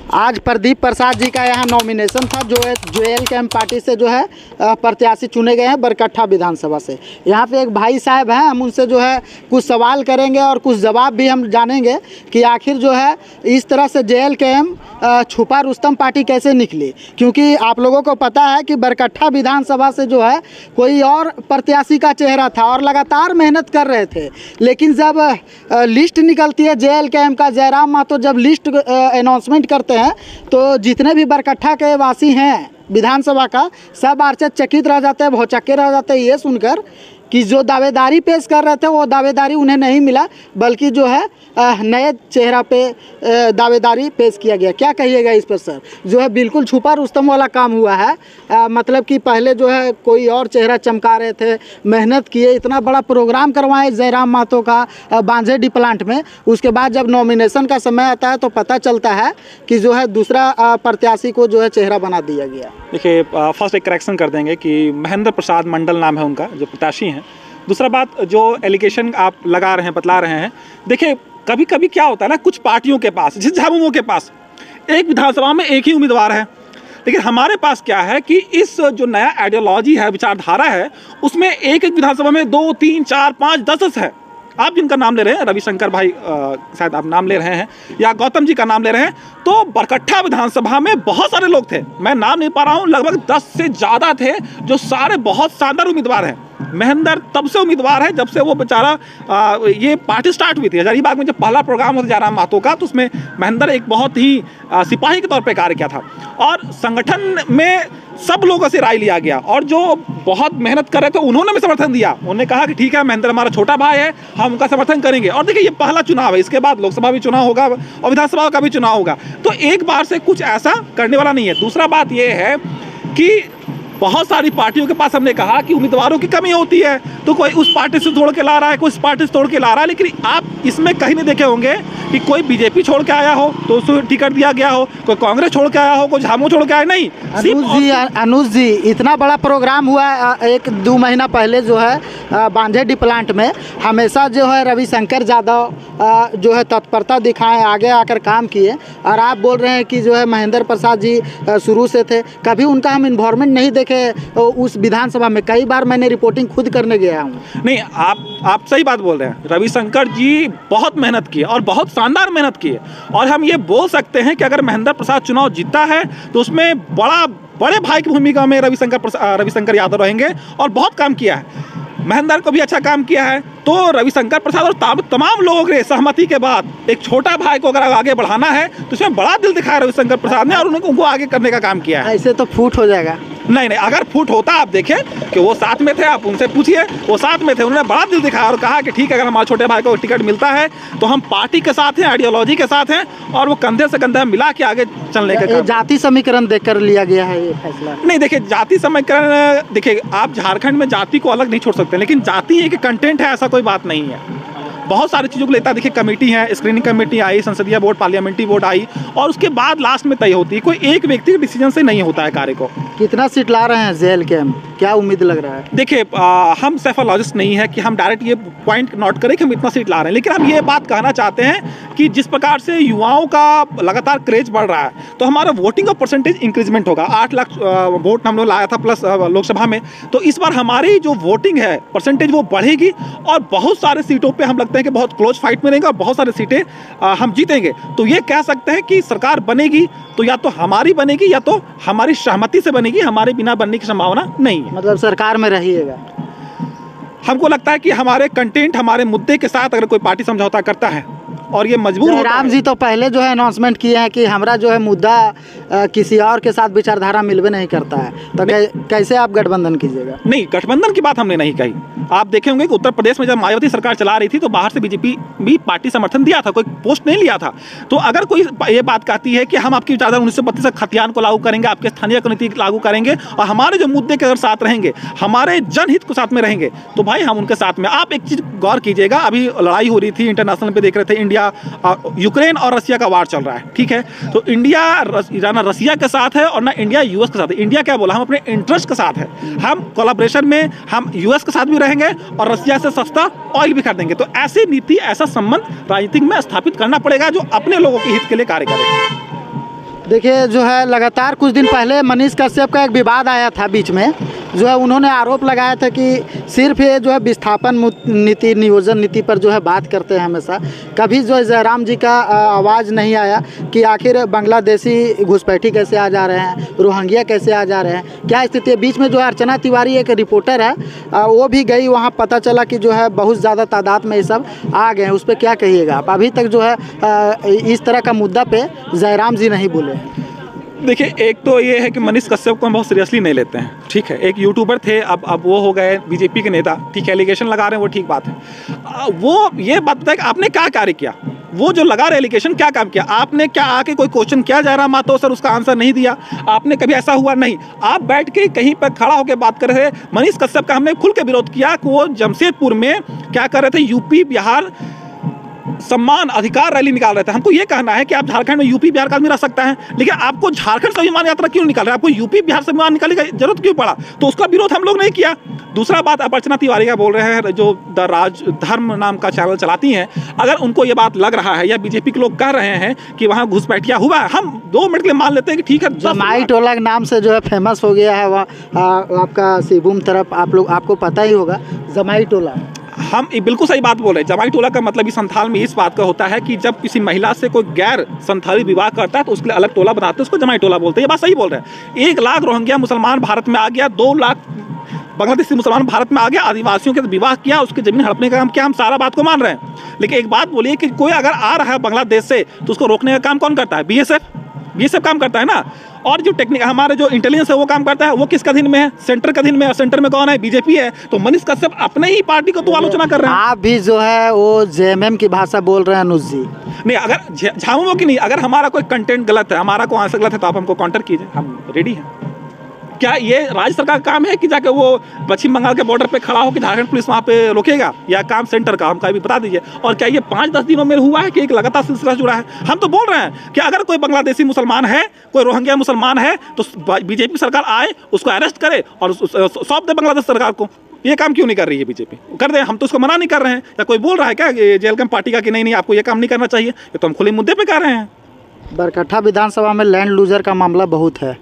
आज प्रदीप प्रसाद जी का यहाँ नॉमिनेशन था, जो है जोएल कैंप पार्टी से जो है प्रत्याशी चुने गए हैं बरकट्ठा विधानसभा से। यहाँ पे एक भाई साहब हैं, हम उनसे जो है कुछ सवाल करेंगे और कुछ जवाब भी हम जानेंगे कि आखिर जो है इस तरह से जोएल कैंप छुपा रुस्तम पार्टी कैसे निकली। क्योंकि आप लोगों को पता है कि बरकट्ठा विधानसभा से जो है कोई और प्रत्याशी का चेहरा था और लगातार मेहनत कर रहे थे, लेकिन जब लिस्ट निकलती है जोएल कैंप का, जयराम महतो जब लिस्ट अनाउंसमेंट करते हैं तो जितने भी बरकट्ठा के वासी हैं विधानसभा का, सब आश्चर्यचकित रह जाते हैं, भौचक्के रह जाते हैं ये सुनकर कि जो दावेदारी पेश कर रहे थे वो दावेदारी उन्हें नहीं मिला, बल्कि जो है नए चेहरा पे दावेदारी पेश किया गया। क्या कहिएगा इस पर सर? जो है बिल्कुल छुपा रुस्तम वाला काम हुआ है। मतलब कि पहले जो है कोई और चेहरा चमका रहे थे, मेहनत किए, इतना बड़ा प्रोग्राम करवाए जयराम महतो का बांझेडी प्लांट में, उसके बाद जब नॉमिनेशन का समय आता है तो पता चलता है कि जो है दूसरा प्रत्याशी को जो है चेहरा बना दिया गया। देखिए, फर्स्ट एक करेक्शन कर देंगे कि महेंद्र प्रसाद मंडल नाम है उनका, जो प्रत्याशी हैं। दूसरा बात, जो एलिगेशन आप लगा रहे हैं, बतला रहे हैं, देखिए कभी कभी क्या होता है ना, कुछ पार्टियों के पास, जिस झामुमो के पास एक विधानसभा में एक ही उम्मीदवार है, लेकिन हमारे पास क्या है कि इस जो नया आइडियोलॉजी है, विचारधारा है, उसमें एक एक विधानसभा में 2, 3, 4, 5, 10 है। आप जिनका नाम ले रहे हैं, रविशंकर भाई शायद आप नाम ले रहे हैं, या गौतम जी का नाम ले रहे हैं, तो बरकट्ठा विधानसभा में बहुत सारे लोग थे, मैं नाम नहीं पा रहा हूँ, लगभग 10 से ज़्यादा थे, जो सारे बहुत शानदार उम्मीदवार हैं। महेंद्र तब से उम्मीदवार है जब से वो बेचारा ये पार्टी स्टार्ट हुई थी हजारीबाग में, जब पहला प्रोग्राम होता जयराम महतो का, तो उसमें महेंद्र एक बहुत ही सिपाही के तौर पे कार्य किया था, और संगठन में सब लोगों से राय लिया गया, और जो बहुत मेहनत कर रहे थे उन्होंने भी समर्थन दिया। उन्होंने कहा कि ठीक है, महेंद्र हमारा छोटा भाई है, हम उनका समर्थन करेंगे। और देखिए, ये पहला चुनाव है, इसके बाद लोकसभा भी चुनाव होगा और विधानसभा का भी चुनाव होगा, तो एक बार से कुछ ऐसा करने वाला नहीं है। दूसरा बात ये है कि बहुत सारी पार्टियों के पास हमने कहा कि उम्मीदवारों की कमी होती है, तो कोई उस पार्टी से तोड़ के ला रहा है, कोई इस पार्टी से तोड़ के ला रहा है, लेकिन आप इसमें कहीं नहीं देखे होंगे कि कोई बीजेपी छोड़ के आया हो तो उसको टिकट दिया गया हो, कोई कांग्रेस छोड़ के आया हो, कोई झामू छोड़ के आया, नहीं। अनुज जी इतना बड़ा प्रोग्राम हुआ 1-2 महीना पहले जो है बांझेडी प्लांट में, हमेशा जो है रविशंकर यादव जो है तत्परता दिखाएं, आगे आकर काम किए, और आप बोल रहे हैं कि जो है महेंद्र प्रसाद जी शुरू से थे, कभी उनका हम इन्वॉल्वमेंट नहीं देखे उस विधानसभा में। कई बार मैंने रिपोर्टिंग खुद करने गया हूँ। नहीं, आप सही बात बोल रहे हैं, रविशंकर जी बहुत मेहनत की और बहुत शानदार मेहनत की है, और हम ये बोल सकते हैं कि अगर महेंद्र प्रसाद चुनाव जीता है तो उसमें बड़े भाई की भूमिका में रविशंकर यादव रहेंगे, और बहुत काम किया है। महेंद्र को भी अच्छा काम किया है, तो रविशंकर प्रसाद और तमाम लोगों के सहमति के बाद एक छोटा भाई को अगर आगे बढ़ाना है तो इसमें बड़ा दिल दिखाया रविशंकर प्रसाद ने, और उनको आगे करने का काम किया है। ऐसे तो फूट हो जाएगा। नहीं, अगर फूट होता, आप देखें कि वो साथ में थे, आप उनसे पूछिए, वो साथ में थे, उन्होंने बड़ा दिल दिखाया और कहा कि ठीक है, अगर हमारे छोटे भाई को टिकट मिलता है तो हम पार्टी के साथ हैं, आइडियोलॉजी के साथ हैं, और वो कंधे से कंधा मिला के आगे चलने का। जाति समीकरण देखकर लिया गया है ये फैसला? नहीं, देखिए जाति समीकरण, देखिए आप झारखंड में जाति को अलग नहीं छोड़ सकते, लेकिन जाति एक कंटेंट है, ऐसा कोई बात नहीं है। बहुत सारी चीज़ों को लेता है। देखिए, कमेटी है, स्क्रीनिंग कमेटी आई, संसदीय बोर्ड, पार्लियामेंट्री बोर्ड आई, और उसके बाद लास्ट में तय होती है। कोई एक व्यक्ति के डिसीजन से नहीं होता है कार्य को। कितना सीट ला रहे हैं जोएल कैंप, क्या उम्मीद लग रहा है? देखिए, हम सेफोलॉजिस्ट नहीं है कि हम डायरेक्ट ये पॉइंट नोट करें कि हम इतना सीट ला रहे हैं, लेकिन हम ये बात कहना चाहते हैं कि जिस प्रकार से युवाओं का लगातार क्रेज बढ़ रहा है, तो हमारा वोटिंग का परसेंटेज इंक्रीजमेंट होगा। 8 लाख वोट हम लोग लाया था प्लस लोकसभा में, तो इस बार हमारी जो वोटिंग है परसेंटेज वो बढ़ेगी, और बहुत सारे सीटों पे हम लगते हैं कि बहुत क्लोज फाइट में रहेंगे, और बहुत सारी सीटें हम जीतेंगे। तो ये कह सकते हैं कि सरकार बनेगी तो या तो हमारी बनेगी या तो हमारी सहमति से बनेगी, हमारे बिना बनने की संभावना नहीं है। मतलब सरकार में रहिएगा? हमको लगता है कि हमारे कंटेंट, हमारे मुद्दे के साथ अगर कोई पार्टी समझौता करता है और ये मजबूर होता है। राम जी तो पहले जो है अनाउंसमेंट किए हैं कि हमारा जो है मुद्दा किसी और के साथ विचारधारा मिलवे नहीं करता है, तो कैसे आप गठबंधन कीजिएगा? नहीं, गठबंधन की बात हमने नहीं कही। आप देखे होंगे कि उत्तर प्रदेश में जब मायावती सरकार चला रही थी तो बाहर से बीजेपी भी पार्टी समर्थन दिया था, कोई पोस्ट नहीं लिया था। तो अगर कोई ये बात कहती है कि हम आपकी विचारधारा 1932 खतियान को लागू करेंगे, आपके स्थानीय नीति लागू करेंगे, और हमारे जो मुद्दे के अगर साथ रहेंगे, हमारे जनहित को साथ में रहेंगे, तो भाई हम उनके साथ में। आप एक चीज गौर कीजिएगा, अभी लड़ाई हो रही थी इंटरनेशनल पे, देख रहे थे, इंडिया यूक्रेन और रसिया का वार चल रहा है, ठीक है। तो इंडिया ना रसिया के साथ है और ना इंडिया यूएस के साथ है। इंडिया क्या बोला, हम अपने इंटरेस्ट के साथ है, हम कोलैबोरेशन में हम यूएस के साथ भी रहेंगे और रसिया से सस्ता ऑयल भी खरीदेंगे। तो ऐसी नीति, ऐसा संबंध राजनीतिक में स्थापित करना पड़ेगा जो अपने लोगों के हित के लिए कार्य करे। देखिए जो है लगातार कुछ दिन पहले मनीष कश्यप का एक विवाद आया था बीच में, जो है उन्होंने आरोप लगाया था कि सिर्फ ये जो है विस्थापन नीति, नियोजन नीति पर जो है बात करते हैं हमेशा। कभी जो है जयराम जी का आवाज़ नहीं आया कि आखिर बांग्लादेशी घुसपैठी कैसे आ जा रहे हैं, रोहिंग्या कैसे आ जा रहे हैं, क्या स्थिति है। बीच में जो है अर्चना तिवारी एक रिपोर्टर है, वो भी गई, वहाँ पता चला कि जो है बहुत ज़्यादा तादाद में ये सब आ गए हैं। उस पर क्या कहिएगा आप? अभी तक जो है इस तरह का मुद्दा पे जयराम जी नहीं बोले। देखिए, एक तो ये है कि मनीष कश्यप को हम बहुत सीरियसली नहीं लेते हैं, ठीक है। एक यूट्यूबर थे, अब वो हो गए बीजेपी के नेता, ठीक है। एलिगेशन लगा रहे हैं, वो ठीक बात है। वो ये बात बताए कि आपने क्या कार्य किया, वो जो लगा रहे एलिगेशन, क्या काम किया आपने? क्या आके कोई क्वेश्चन किया जा रहा मातो सर, उसका आंसर नहीं दिया आपने? कभी ऐसा हुआ नहीं। आप बैठ के कहीं पर खड़ा होकर बात कर रहे थे। मनीष कश्यप का हमने खुल के विरोध किया कि वो जमशेदपुर में क्या कर रहे थे, यूपी बिहार सम्मान अधिकार रैली निकाल रहे थे। हमको ये कहना है कि आप झारखंड में यूपी बिहार का आदमी रह सकता है, लेकिन आपको झारखंड स्वाभिमान यात्रा क्यों निकाल रहे हैं? आपको यूपी बिहार स्वाभिमान निकालने की जरूरत क्यों पड़ा? तो उसका विरोध हम लोग नहीं किया। दूसरा बात, आप अर्चना तिवारी का बोल रहे हैं, जो द राज धर्म नाम का चैनल चलाती हैं, अगर उनको ये बात लग रहा है या बीजेपी के लोग कह रहे हैं कि वहाँ घुसपैठिया हुआ है, हम 2 मिनट के लिए मान लेते हैं कि ठीक है। जमाई टोला के नाम से जो है फेमस हो गया है वह आपका सिबुम तरफ, आपको पता ही होगा जमाई टोला। हम बिल्कुल सही बात बोल रहे हैं। जमाई टोला का मतलब इस संथाल में इस बात का होता है कि जब किसी महिला से कोई गैर संथाली विवाह करता है तो उसके लिए अलग टोला बनाते हैं, उसको जमाई टोला बोलते हैं। ये बात सही बोल रहे हैं। 1 लाख रोहिंग्या मुसलमान भारत में आ गया, 2 लाख बांग्लादेशी मुसलमान भारत में आ गया, आदिवासियों के विवाह किया, उसकी जमीन हड़पने का काम किया, हम सारा बात को मान रहे हैं। लेकिन एक बात बोलिए कि कोई अगर आ रहा है बांग्लादेश से तो उसको रोकने का काम कौन करता है? बीएसएफ काम करता है ना। और जो टेक्निक हमारे जो इंटेलिजेंस है वो काम करता है, वो किसका अधीन में है? सेंटर का अधीन में है। और सेंटर में कौन है? बीजेपी है। तो मनीष कश्यप अपने ही पार्टी को तो आलोचना कर रहे हैं। आप भी जो है वो जेएमएम की भाषा बोल रहे हैं अनुज जी। नहीं, अगर झामुमो की नहीं, अगर हमारा कोई कंटेंट गलत है, हमारा कोई आंसर गलत है, तो आप हमको काउंटर कीजिए, हम रेडी हैं। क्या ये राज्य सरकार का काम है कि जाके वो पश्चिम बंगाल के बॉर्डर पे खड़ा हो कि झारखंड पुलिस वहाँ पे रोकेगा, या काम सेंटर का? हमको भी बता दीजिए। और क्या ये 5-10 दिनों में हुआ है कि एक लगातार सिलसिला जुड़ा है? हम तो बोल रहे हैं कि अगर कोई बांग्लादेशी मुसलमान है, कोई रोहिंग्या मुसलमान है, तो बीजेपी सरकार आए, उसको अरेस्ट करे और सौंप दे बांग्लादेश सरकार को। ये काम क्यों नहीं कर रही है बीजेपी? कर दे, हम तो उसको मना नहीं कर रहे हैं। या कोई बोल रहा है क्या जेल कैंप पार्टी का कि नहीं आपको ये काम नहीं करना चाहिए? ये तो हम खुले मुद्दे पे कर रहे हैं। बरकट्ठा विधानसभा में लैंड लूजर का मामला बहुत है,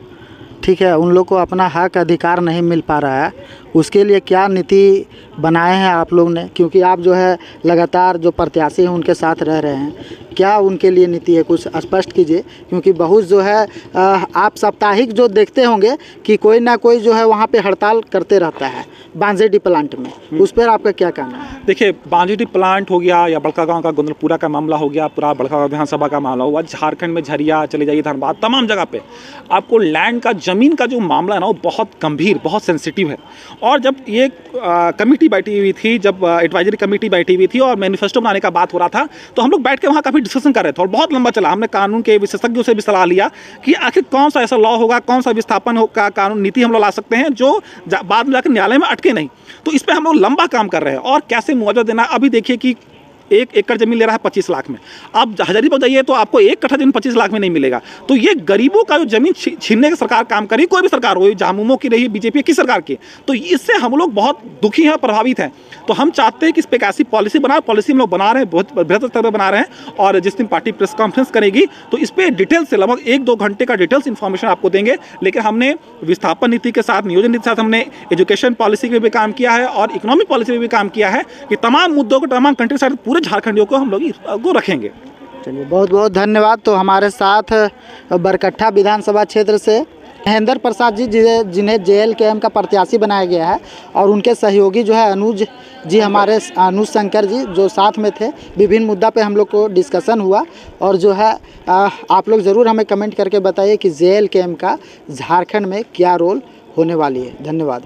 ठीक है। उन लोग को अपना हक अधिकार नहीं मिल पा रहा है, उसके लिए क्या नीति बनाए हैं आप लोग ने? क्योंकि आप जो है लगातार जो प्रत्याशी हैं उनके साथ रह रहे हैं, क्या उनके लिए नीति है? कुछ स्पष्ट कीजिए। क्योंकि बहुत जो है आप साप्ताहिक जो देखते होंगे कि कोई ना कोई जो है वहाँ पे हड़ताल करते रहता है बांजेडी प्लांट में, उस पर आपका क्या कहना है? देखिए, बांजेडी प्लांट हो गया या बड़कागांव का गोंदलपुरा का मामला हो गया, पूरा बड़कागांव विधानसभा का मामला हुआ, झारखंड में झरिया चले जाइए, धनबाद, तमाम जगह पे आपको लैंड का, ज़मीन का जो मामला है ना, वो बहुत गंभीर, बहुत सेंसिटिव है। और जब ये कमेटी बैठी हुई थी, जब एडवाइजरी कमेटी बैठी हुई थी और मैनिफेस्टो बनाने का बात हो रहा था, तो हम लोग बैठ के वहाँ काफ़ी डिस्कशन कर रहे थे और बहुत लंबा चला। हमने कानून के विशेषज्ञों से भी सलाह लिया कि आखिर कौन सा ऐसा लॉ होगा, कौन सा विस्थापन का कानून नीति हम लोग ला सकते हैं जो बाद में जाकर न्यायालय में अटके नहीं। तो इस पर हम लोग लंबा काम कर रहे हैं। और कैसे मुआवजा देना, अभी देखिए कि 1 एकड़ जमीन ले रहा है 25 लाख में, आप हजारीबाग जाइए तो आपको 1 कट्ठा जमीन 25 लाख में नहीं मिलेगा। तो ये गरीबों का जो जमीन छीनने की सरकार काम करी, कोई भी सरकार हो, झामुमो की रही, बीजेपी की सरकार की, तो इससे हम लोग बहुत दुखी हैं, प्रभावित हैं। तो हम चाहते हैं कि इस पर एक ऐसी पॉलिसी बनाए, पॉलिसी हम लोग बना रहे हैं, बहुत बेहतर तरह बना रहे हैं। और जिस दिन पार्टी प्रेस कॉन्फ्रेंस करेगी तो इस पर डिटेल से लगभग 1-2 घंटे का डिटेल्स इन्फॉर्मेशन आपको देंगे। लेकिन हमने विस्थापन नीति के साथ, नियोजन नीति के साथ, हमने एजुकेशन पॉलिसी में भी काम किया है और इकोनॉमिक पॉलिसी में भी काम किया है कि तमाम मुद्दों को, तमाम कंट्री साइड पूरे झारखंडियों को हम लोग को रखेंगे। चलिए, बहुत बहुत धन्यवाद। तो हमारे साथ बरकट्ठा विधानसभा क्षेत्र से महेंद्र प्रसाद जी, जिन्हें JLKM का प्रत्याशी बनाया गया है, और उनके सहयोगी जो है अनुज जी, हमारे अनुज शंकर जी, जो साथ में थे। विभिन्न मुद्दा पे हम लोग को डिस्कशन हुआ। और जो है आप लोग ज़रूर हमें कमेंट करके बताइए कि JLKM का झारखंड में क्या रोल होने वाली है। धन्यवाद।